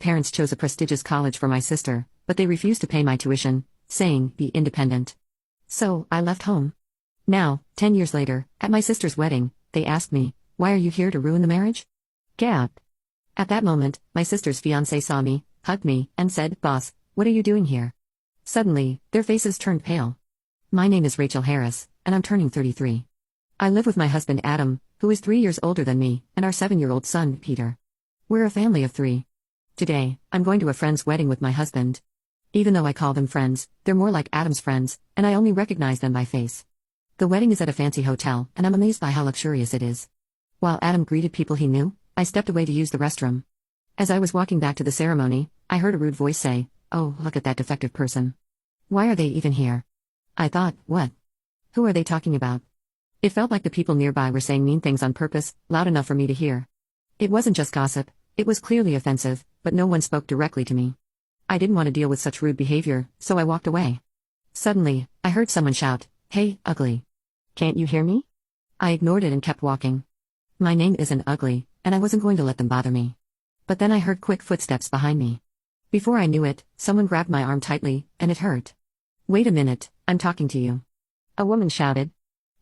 Parents chose a prestigious college for my sister, but they refused to pay my tuition, saying, "Be independent." So, I left home. Now, 10 years later, at my sister's wedding, they asked me, "Why are you here to ruin the marriage?" Gap. At that moment, my sister's fiancé saw me, hugged me, and said, "Boss, what are you doing here?" Suddenly, their faces turned pale. My name is Rachel Harris, and I'm turning 33. I live with my husband Adam, who is 3 years older than me, and our 7-year-old son, Peter. We're a family of 3. Today, I'm going to a friend's wedding with my husband. Even though I call them friends, they're more like Adam's friends, and I only recognize them by face. The wedding is at a fancy hotel, and I'm amazed by how luxurious it is. While Adam greeted people he knew, I stepped away to use the restroom. As I was walking back to the ceremony, I heard a rude voice say, "Oh, look at that defective person. Why are they even here?" I thought, what? Who are they talking about? It felt like the people nearby were saying mean things on purpose, loud enough for me to hear. It wasn't just gossip, it was clearly offensive, but no one spoke directly to me. I didn't want to deal with such rude behavior, so I walked away. Suddenly, I heard someone shout, "Hey, ugly. Can't you hear me?" I ignored it and kept walking. My name isn't ugly, and I wasn't going to let them bother me. But then I heard quick footsteps behind me. Before I knew it, someone grabbed my arm tightly, and it hurt. "Wait a minute, I'm talking to you," a woman shouted.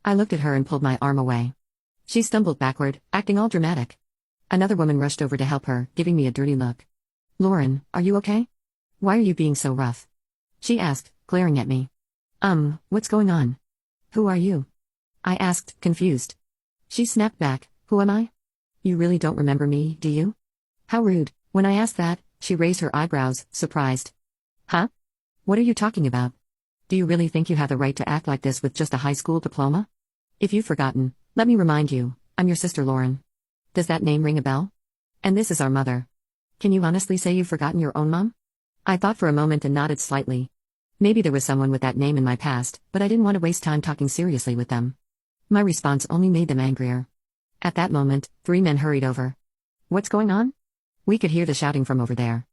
I looked at her and pulled my arm away. She stumbled backward, acting all dramatic. Another woman rushed over to help her, giving me a dirty look. "Lauren, are you okay? Why are you being so rough?" she asked, glaring at me. What's going on? Who are you?" I asked, confused. She snapped back, "Who am I? You really don't remember me, do you?" How rude. When I asked that, she raised her eyebrows, surprised. "Huh? What are you talking about? Do you really think you have the right to act like this with just a high school diploma? If you've forgotten, let me remind you, I'm your sister Lauren. Does that name ring a bell? And this is our mother. Can you honestly say you've forgotten your own mom?" I thought for a moment and nodded slightly. Maybe there was someone with that name in my past, but I didn't want to waste time talking seriously with them. My response only made them angrier. At that moment, 3 men hurried over. "What's going on?" We could hear the shouting from over there.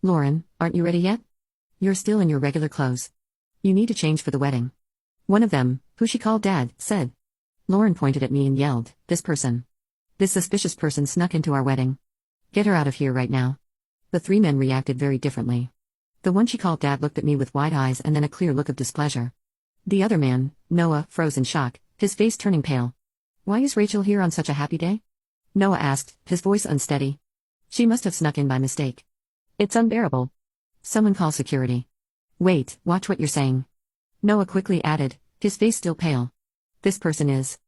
"Lauren, aren't you ready yet? You're still in your regular clothes. You need to change for the wedding." One of them, who she called Dad, said. Lauren pointed at me and yelled, "This person. This suspicious person snuck into our wedding. Get her out of here right now." The 3 men reacted very differently. The one she called Dad looked at me with wide eyes and then a clear look of displeasure. The other man, Noah, froze in shock, his face turning pale. "Why is Rachel here on such a happy day?" Noah asked, his voice unsteady. "She must have snuck in by mistake. It's unbearable. Someone call security." "Wait, watch what you're saying," Noah quickly added, his face still pale. "This person is."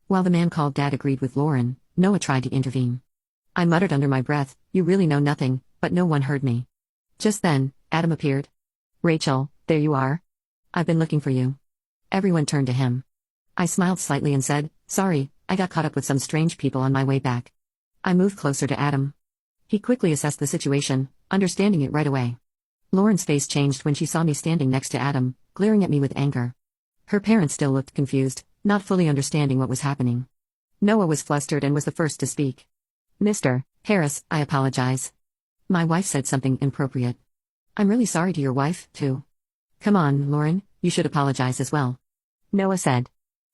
While the man called Dad agreed with Lauren, Noah tried to intervene. I muttered under my breath, "You really know nothing," but no one heard me. Just then, Adam appeared. "Rachel, there you are. I've been looking for you." Everyone turned to him. I smiled slightly and said, "Sorry, I got caught up with some strange people on my way back." I moved closer to Adam. He quickly assessed the situation, understanding it right away. Lauren's face changed when she saw me standing next to Adam, glaring at me with anger. Her parents still looked confused, not fully understanding what was happening. Noah was flustered and was the first to speak. "Mr. Harris, I apologize. My wife said something inappropriate." "I'm really sorry to your wife, too." "Come on, Lauren, you should apologize as well," Noah said.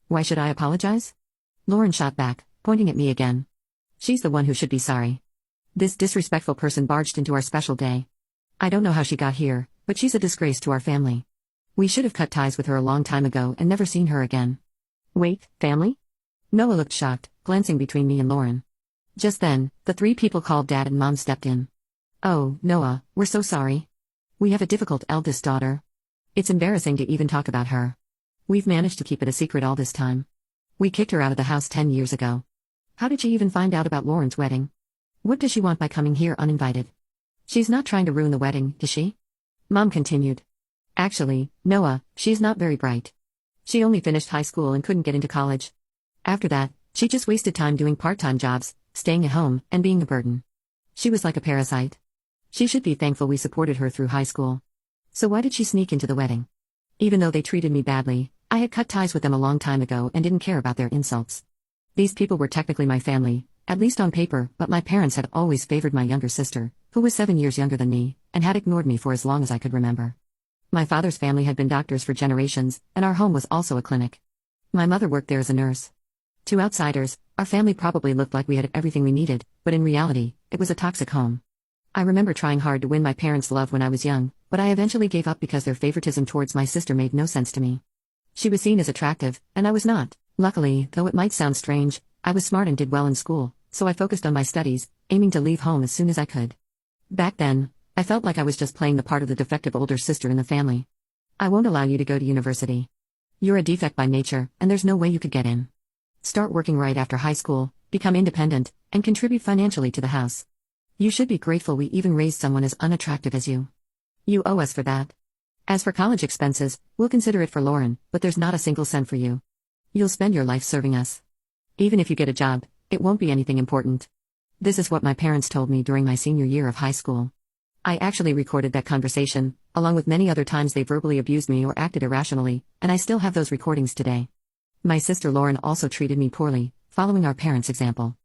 "Why should I apologize?" Lauren shot back, pointing at me again. "She's the one who should be sorry. This disrespectful person barged into our special day. I don't know how she got here, but she's a disgrace to our family. We should have cut ties with her a long time ago and never seen her again." "Wait, family?" Noah looked shocked, glancing between me and Lauren. Just then, the 3 people called Dad and Mom stepped in. "Oh, Noah, we're so sorry. We have a difficult eldest daughter. It's embarrassing to even talk about her. We've managed to keep it a secret all this time. We kicked her out of the house 10 years ago. How did she even find out about Lauren's wedding? What does she want by coming here uninvited? She's not trying to ruin the wedding, is she?" Mom continued. "Actually, Noah, she's not very bright. She only finished high school and couldn't get into college. After that, she just wasted time doing part-time jobs, staying at home, and being a burden. She was like a parasite. She should be thankful we supported her through high school. So why did she sneak into the wedding? Even though they treated me badly, I had cut ties with them a long time ago and didn't care about their insults. These people were technically my family, at least on paper, but my parents had always favored my younger sister, who was 7 years younger than me, and had ignored me for as long as I could remember. My father's family had been doctors for generations, and our home was also a clinic. My mother worked there as a nurse. To outsiders, our family probably looked like we had everything we needed, but in reality, it was a toxic home. I remember trying hard to win my parents' love when I was young, but I eventually gave up because their favoritism towards my sister made no sense to me. She was seen as attractive, and I was not. Luckily, though it might sound strange, I was smart and did well in school, so I focused on my studies, aiming to leave home as soon as I could. Back then, I felt like I was just playing the part of the defective older sister in the family. I won't allow you to go to university. You're a defect by nature, and there's no way you could get in. Start working right after high school, become independent, and contribute financially to the house. You should be grateful we even raised someone as unattractive as you. You owe us for that. As for college expenses, we'll consider it for Lauren, but there's not a single cent for you. You'll spend your life serving us. Even if you get a job, it won't be anything important. This is what my parents told me during my senior year of high school. I actually recorded that conversation, along with many other times they verbally abused me or acted irrationally, and I still have those recordings today. My sister Lauren also treated me poorly, following our parents' example.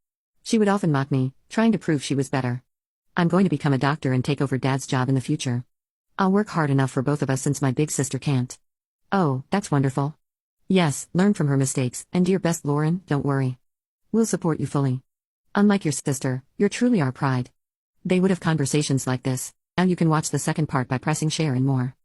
She would often mock me, trying to prove she was better. I'm going to become a doctor and take over Dad's job in the future. I'll work hard enough for both of us since my big sister can't. Oh, that's wonderful. Yes, learn from her mistakes, and dear best Lauren, don't worry. We'll support you fully. Unlike your sister, you're truly our pride. They would have conversations like this. Now you can watch the second part by pressing share and more.